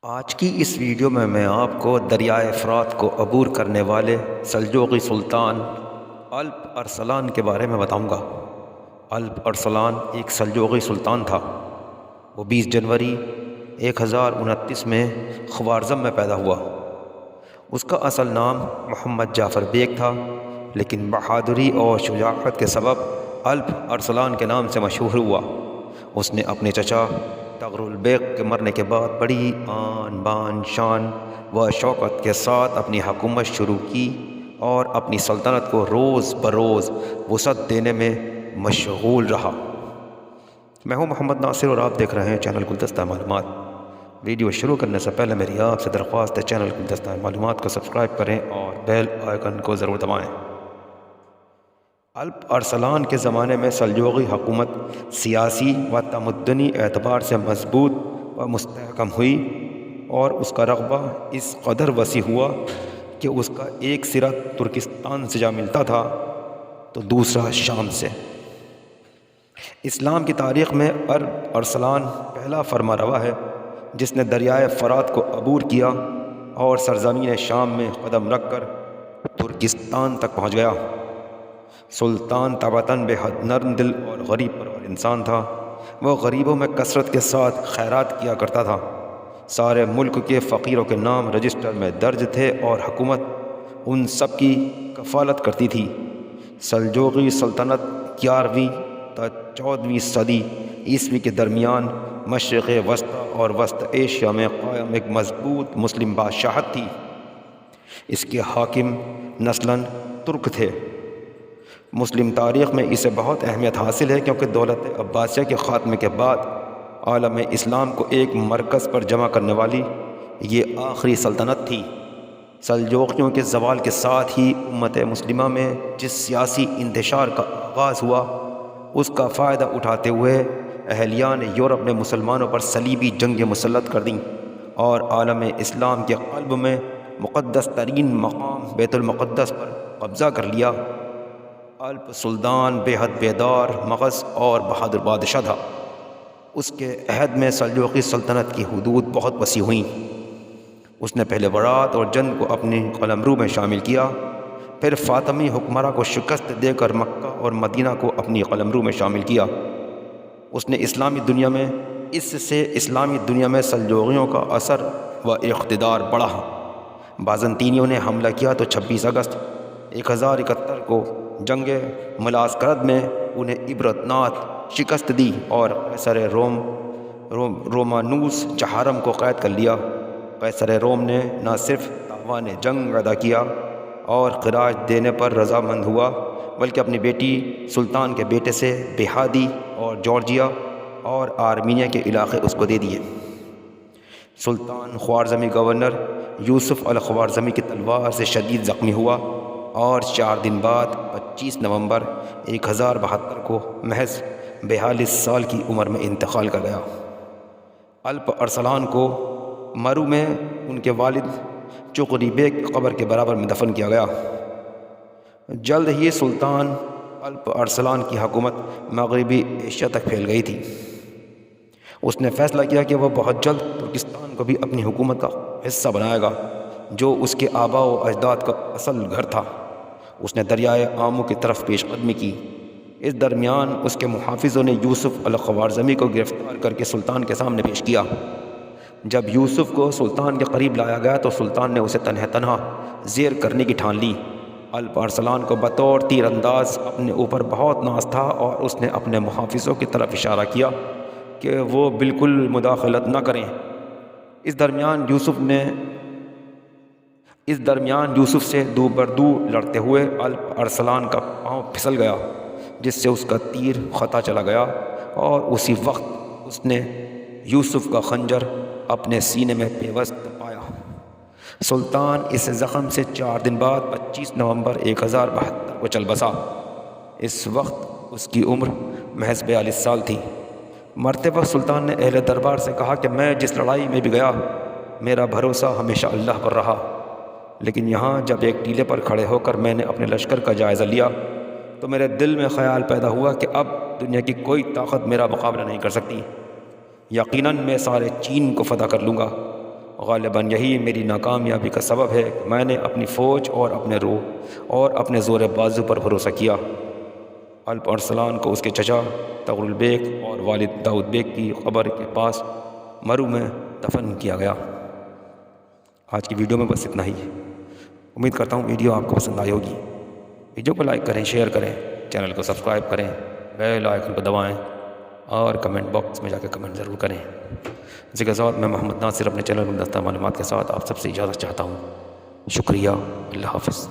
آج کی اس ویڈیو میں آپ کو دریائے فرات کو عبور کرنے والے سلجوقی سلطان الپ ارسلان کے بارے میں بتاؤں گا۔ الپ ارسلان ایک سلجوقی سلطان تھا۔ وہ 20 جنوری 1029 میں خوارزم میں پیدا ہوا۔ اس کا اصل نام محمد جعفر بیگ تھا، لیکن بہادری اور شجاعت کے سبب الپ ارسلان کے نام سے مشہور ہوا۔ اس نے اپنے چچا تغر بیگ کے مرنے کے بعد بڑی آن بان شان و شوکت کے ساتھ اپنی حکومت شروع کی اور اپنی سلطنت کو روز بروز وسعت دینے میں مشغول رہا۔ میں ہوں محمد ناصر اور آپ دیکھ رہے ہیں چینل گلدستہ معلومات۔ ویڈیو شروع کرنے سے پہلے میری آپ سے درخواست ہے چینل گلدستہ معلومات کو سبسکرائب کریں اور بیل آئیکن کو ضرور دبائیں۔ الپ ارسلان کے زمانے میں سلجوقی حکومت سیاسی و تمدنی اعتبار سے مضبوط و مستحکم ہوئی، اور اس کا رقبہ اس قدر وسیع ہوا کہ اس کا ایک سرا ترکستان سے جا ملتا تھا تو دوسرا شام سے۔ اسلام کی تاریخ میں الپ ارسلان پہلا فرما روا ہے جس نے دریائے فرات کو عبور کیا اور سرزمین شام میں قدم رکھ کر ترکستان تک پہنچ گیا۔ سلطان طبعاً بے حد نرم دل اور غریب پرور انسان تھا۔ وہ غریبوں میں کثرت کے ساتھ خیرات کیا کرتا تھا۔ سارے ملک کے فقیروں کے نام رجسٹر میں درج تھے اور حکومت ان سب کی کفالت کرتی تھی۔ سلجوقی سلطنت 11ویں تا 14ویں صدی عیسوی کے درمیان مشرق وسطی اور وسط ایشیا میں قائم ایک مضبوط مسلم بادشاہت تھی۔ اس کے حاکم نسلاً ترک تھے۔ مسلم تاریخ میں اسے بہت اہمیت حاصل ہے کیونکہ دولت عباسیہ کے خاتمے کے بعد عالم اسلام کو ایک مرکز پر جمع کرنے والی یہ آخری سلطنت تھی۔ سلجوقیوں کے زوال کے ساتھ ہی امت مسلمہ میں جس سیاسی انتشار کا آغاز ہوا، اس کا فائدہ اٹھاتے ہوئے اہلیان یورپ نے مسلمانوں پر صلیبی جنگیں مسلط کر دیں اور عالم اسلام کے قلب میں مقدس ترین مقام بیت المقدس پر قبضہ کر لیا۔ الپ سلطان بے حد بیدار، مغز اور بہادر بادشاہ تھا۔ اس کے عہد میں سلجوقی سلطنت کی حدود بہت وسیع ہوئیں۔ اس نے پہلے ورات اور جند کو اپنی قلمرو میں شامل کیا، پھر فاطمی حکمراں کو شکست دے کر مکہ اور مدینہ کو اپنی قلمرو میں شامل کیا۔ اس نے اسلامی دنیا میں سلجوقیوں کا اثر و اقتدار بڑھا۔ بازنطینیوں نے حملہ کیا تو 26 اگست 1071 کو جنگ ملازکرت میں انہیں عبرتناک شکست دی اور قیصر رومانوس چہارم کو قید کر لیا۔ قیصر روم نے نہ صرف تاوان جنگ ادا کیا اور خراج دینے پر رضامند ہوا، بلکہ اپنی بیٹی سلطان کے بیٹے سے بہادی اور جارجیا اور آرمینیا کے علاقے اس کو دے دیے۔ سلطان خوارزمی گورنر یوسف الخوارزمی کی تلوار سے شدید زخمی ہوا اور 4 دن بعد 25 نومبر 1072 کو محض 42 سال کی عمر میں انتقال کر گیا۔ الپ ارسلان کو مرو میں ان کے والد چغری بیگ کی قبر کے برابر میں دفن کیا گیا۔ جلد ہی سلطان الپ ارسلان کی حکومت مغربی ایشیا تک پھیل گئی تھی۔ اس نے فیصلہ کیا کہ وہ بہت جلد ترکستان کو بھی اپنی حکومت کا حصہ بنائے گا، جو اس کے آباء و اجداد کا اصل گھر تھا۔ اس نے دریائے آمو کی طرف پیش قدمی کی۔ اس درمیان اس کے محافظوں نے یوسف الخوارزمی کو گرفتار کر کے سلطان کے سامنے پیش کیا۔ جب یوسف کو سلطان کے قریب لایا گیا تو سلطان نے اسے تنہا زیر کرنے کی ٹھان لی۔ الپ ارسلان کو بطور تیر انداز اپنے اوپر بہت ناز تھا اور اس نے اپنے محافظوں کی طرف اشارہ کیا کہ وہ بالکل مداخلت نہ کریں۔ اس درمیان یوسف سے دو بردو لڑتے ہوئے الپ ارسلان کا پاؤں پھسل گیا، جس سے اس کا تیر خطا چلا گیا اور اسی وقت اس نے یوسف کا خنجر اپنے سینے میں پیوست پایا۔ سلطان اس زخم سے 4 دن بعد 25 نومبر 1072 کو چل بسا۔ اس وقت اس کی عمر محض 42 سال تھی۔ مرتے وقت سلطان نے اہل دربار سے کہا کہ میں جس لڑائی میں بھی گیا، میرا بھروسہ ہمیشہ اللہ پر رہا، لیکن یہاں جب ایک ٹیلے پر کھڑے ہو کر میں نے اپنے لشکر کا جائزہ لیا تو میرے دل میں خیال پیدا ہوا کہ اب دنیا کی کوئی طاقت میرا مقابلہ نہیں کر سکتی۔ یقیناً میں سارے چین کو فتح کر لوں گا غالباً یہی میری ناکامیابی کا سبب ہے کہ میں نے اپنی فوج اور اپنے روح اور اپنے زور بازو پر بھروسہ کیا۔ الپ ارسلان کو اس کے چچا تغرل بیگ اور والد داؤد بیگ کی قبر کے پاس مرو میں دفن کیا گیا۔ آج کی ویڈیو میں بس اتنا ہی۔ امید کرتا ہوں ویڈیو آپ کو پسند آئی ہوگی۔ ویڈیو کو لائک کریں، شیئر کریں، چینل کو سبسکرائب کریں، بیل آئیکن کو دبائیں اور کمنٹ باکس میں جا کے کمنٹ ضرور کریں۔ اسی کے ساتھ میں محمد ناصر اپنے چینل میں دستہ معلومات کے ساتھ آپ سب سے اجازت چاہتا ہوں۔ شکریہ، اللہ حافظ۔